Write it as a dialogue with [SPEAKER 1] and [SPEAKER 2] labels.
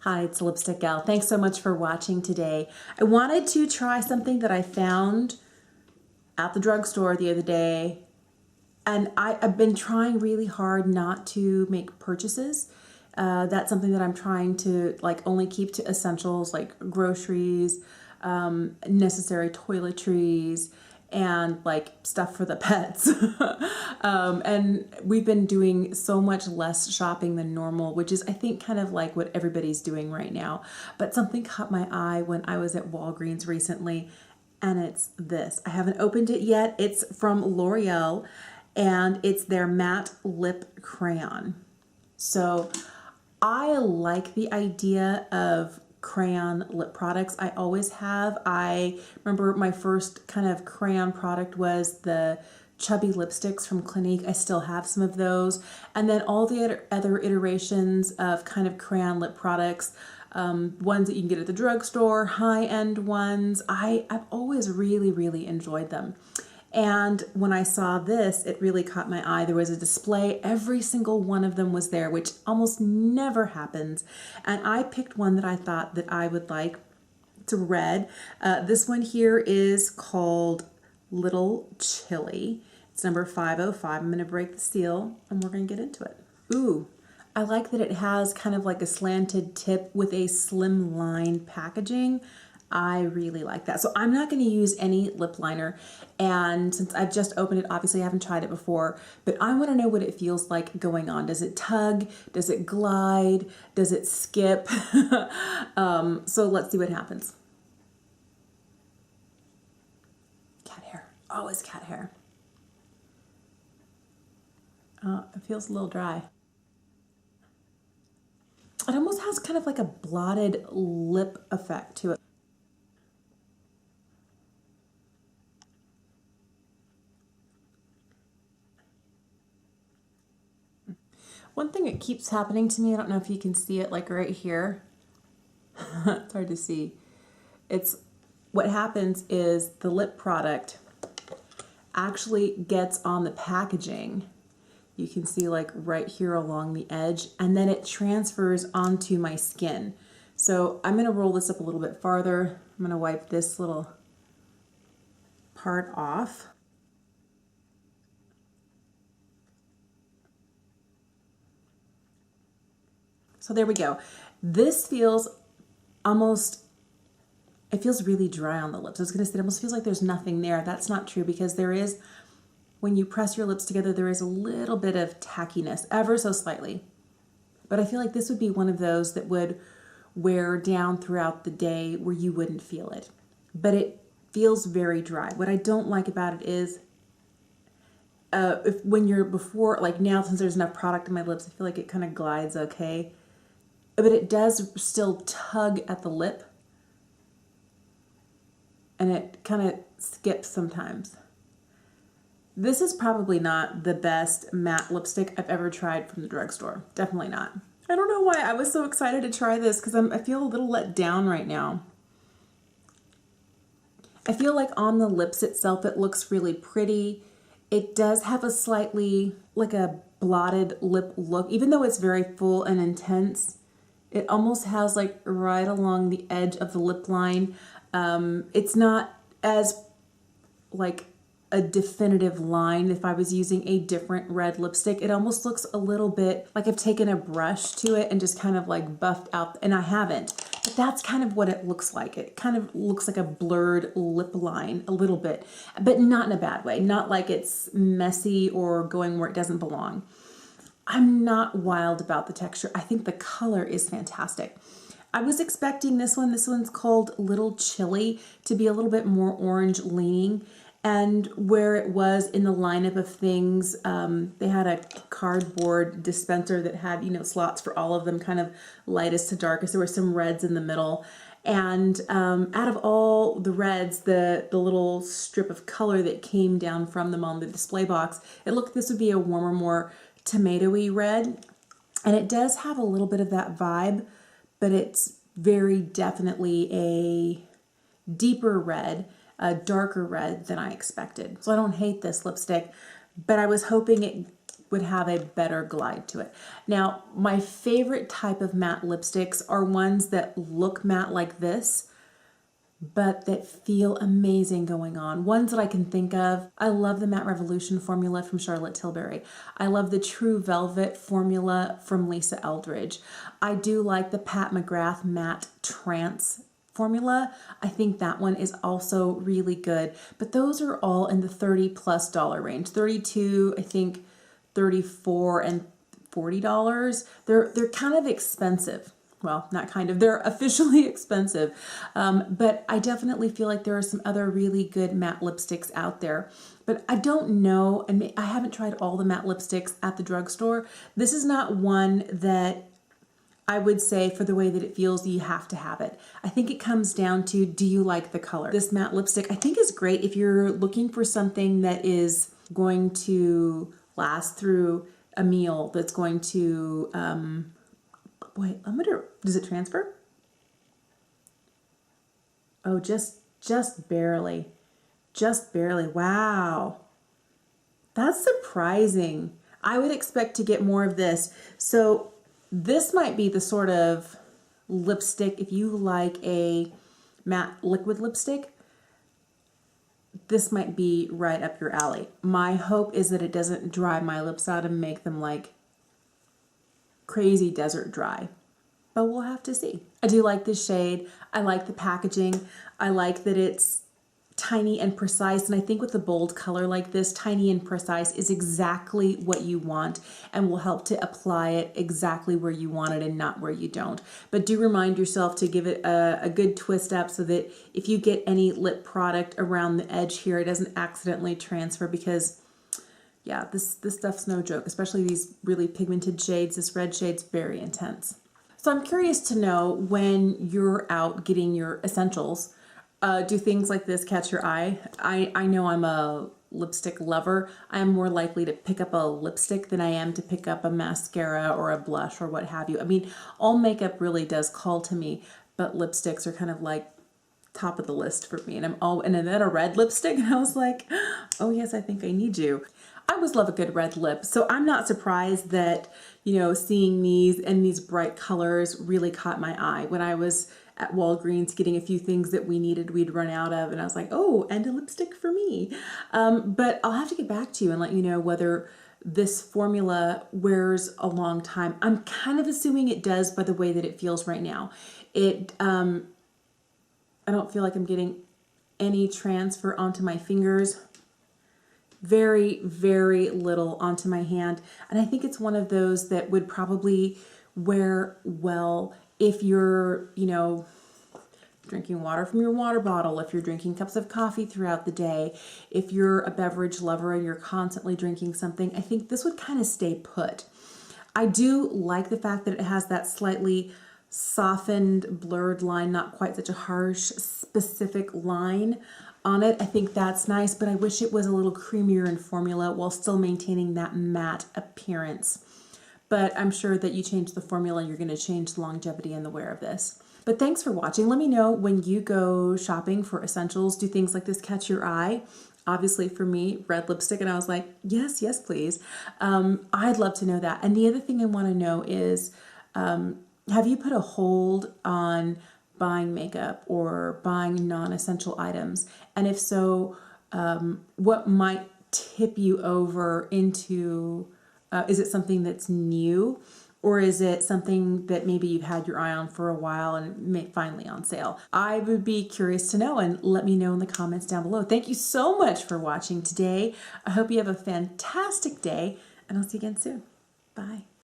[SPEAKER 1] Hi, it's Lipstick Gal. Thanks so much for watching today. I wanted to try something that I found at the drugstore the other day, and I've been trying really hard not to make purchases. That's something that I'm trying to only keep to essentials like groceries, necessary toiletries, and stuff for the pets. And we've been doing so much less shopping than normal, which is I think kind of like what everybody's doing right now. But something caught my eye when I was at Walgreens recently, and it's this. I haven't opened it yet. It's from L'Oreal, and it's their matte lip crayon. So I like the idea of crayon lip products. I always have. I remember my first kind of crayon product was the chubby lipsticks from Clinique. I still have some of those. And then all the other iterations of kind of crayon lip products, ones that you can get at the drugstore, high-end ones. I've always really enjoyed them. And when I saw this, it really caught my eye. There was a display. Every single one of them was there, which almost never happens. And I picked one that I thought that I would like. It's red. This one here is called Little Chili. It's number 505. I'm going to break the seal and we're going to get into it. Ooh, I like that it has kind of like a slanted tip with a slim line packaging. I really like that. So I'm not going to use any lip liner, and since I've just opened it, obviously I haven't tried it before, but I want to know what it feels like going on. Does it tug? Does it glide? Does it skip? So let's see what happens. Cat hair. Always cat hair. It feels a little dry. It almost has kind of like a blotted lip effect to it. One thing that keeps happening to me, I don't know if you can see it like right here. It's hard to see. What happens is the lip product actually gets on the packaging. You can see like right here along the edge, and then it transfers onto my skin. So I'm going to roll this up a little bit farther. I'm going to wipe this little part off. So there we go. This feels it feels really dry on the lips. I was gonna say it almost feels like there's nothing there. That's not true, because there is, when you press your lips together, there is a little bit of tackiness, ever so slightly. But I feel like this would be one of those that would wear down throughout the day where you wouldn't feel it. But it feels very dry. What I don't like about it is when you're before, like now, since there's enough product in my lips, I feel like it kind of glides okay. But it does still tug at the lip, and it kind of skips sometimes. This is probably not the best matte lipstick I've ever tried from the drugstore. Definitely not. I don't know why I was so excited to try this, because I feel a little let down right now. I feel like on the lips itself it looks really pretty. It does have a slightly like a blotted lip look, even though it's very full and intense. It almost has like right along the edge of the lip line. It's not as like a definitive line. If I was using a different red lipstick, it almost looks a little bit like I've taken a brush to it and just kind of like buffed out, and I haven't. But that's kind of what it looks like. It kind of looks like a blurred lip line a little bit, but not in a bad way. Not like it's messy or going where it doesn't belong. I'm not wild about the texture. I think the color is fantastic. I was expecting this one's called Little Chili, to be a little bit more orange leaning. And where it was in the lineup of things, they had a cardboard dispenser that had, slots for all of them, kind of lightest to darkest. There were some reds in the middle. And out of all the reds, the little strip of color that came down from them on the display box, it looked this would be a warmer, more tomatoey red. And it does have a little bit of that vibe, but it's very definitely a deeper red, a darker red than I expected. So I don't hate this lipstick, but I was hoping it would have a better glide to it. Now, my favorite type of matte lipsticks are ones that look matte like this, but that feel amazing going on. Ones that I can think of. I love the Matte Revolution formula from Charlotte Tilbury. I love the True Velvet formula from Lisa Eldridge. I do like the Pat McGrath Matte Trance formula. I think that one is also really good, but those are all in the $30+ range. 32, I think 34 and $40. They're kind of expensive. Well, not kind of, they're officially expensive. But I definitely feel like there are some other really good matte lipsticks out there. But I don't know, and I haven't tried all the matte lipsticks at the drugstore. This is not one that I would say for the way that it feels, you have to have it. I think it comes down to, do you like the color? This matte lipstick I think is great if you're looking for something that is going to last through a meal, that's going to, wait, I wonder, does it transfer? Oh, just barely. Just barely. Wow. That's surprising. I would expect to get more of this. So this might be the sort of lipstick, if you like a matte liquid lipstick, this might be right up your alley. My hope is that it doesn't dry my lips out and make them like crazy desert dry, but we'll have to see. I do like this shade. I like the packaging. I like that it's tiny and precise, and I think with a bold color like this, tiny and precise is exactly what you want and will help to apply it exactly where you want it and not where you don't. But do remind yourself to give it a good twist up so that if you get any lip product around the edge here, it doesn't accidentally transfer, because yeah, this stuff's no joke, especially these really pigmented shades. This red shade's very intense. So I'm curious to know, when you're out getting your essentials, do things like this catch your eye? I know I'm a lipstick lover. I'm more likely to pick up a lipstick than I am to pick up a mascara or a blush or what have you. I mean, all makeup really does call to me, but lipsticks are kind of like top of the list for me. And then a red lipstick, and I was like, oh yes, I think I need you. I always love a good red lip, so I'm not surprised that, you know, seeing these and these bright colors really caught my eye. When I was at Walgreens getting a few things that we needed, we'd run out of, and I was like, oh, and a lipstick for me. But I'll have to get back to you and let you know whether this formula wears a long time. I'm kind of assuming it does by the way that it feels right now. I don't feel like I'm getting any transfer onto my fingers. Very, very little onto my hand. And I think it's one of those that would probably wear well if you're, you know, drinking water from your water bottle, if you're drinking cups of coffee throughout the day, if you're a beverage lover and you're constantly drinking something. I think this would kind of stay put. I do like the fact that it has that slightly softened, blurred line, not quite such a harsh, specific line on it. I think that's nice, but I wish it was a little creamier in formula while still maintaining that matte appearance. But I'm sure that you change the formula, you're going to change the longevity and the wear of this. But thanks for watching. Let me know when you go shopping for essentials, do things like this catch your eye? Obviously for me, red lipstick, and I was like, yes, yes, please. I'd love to know that. And the other thing I want to know is, have you put a hold on buying makeup or buying non-essential items? And if so, what might tip you over into, is it something that's new, or is it something that maybe you've had your eye on for a while and finally on sale? I would be curious to know, and let me know in the comments down below. Thank you so much for watching today. I hope you have a fantastic day, and I'll see you again soon. Bye.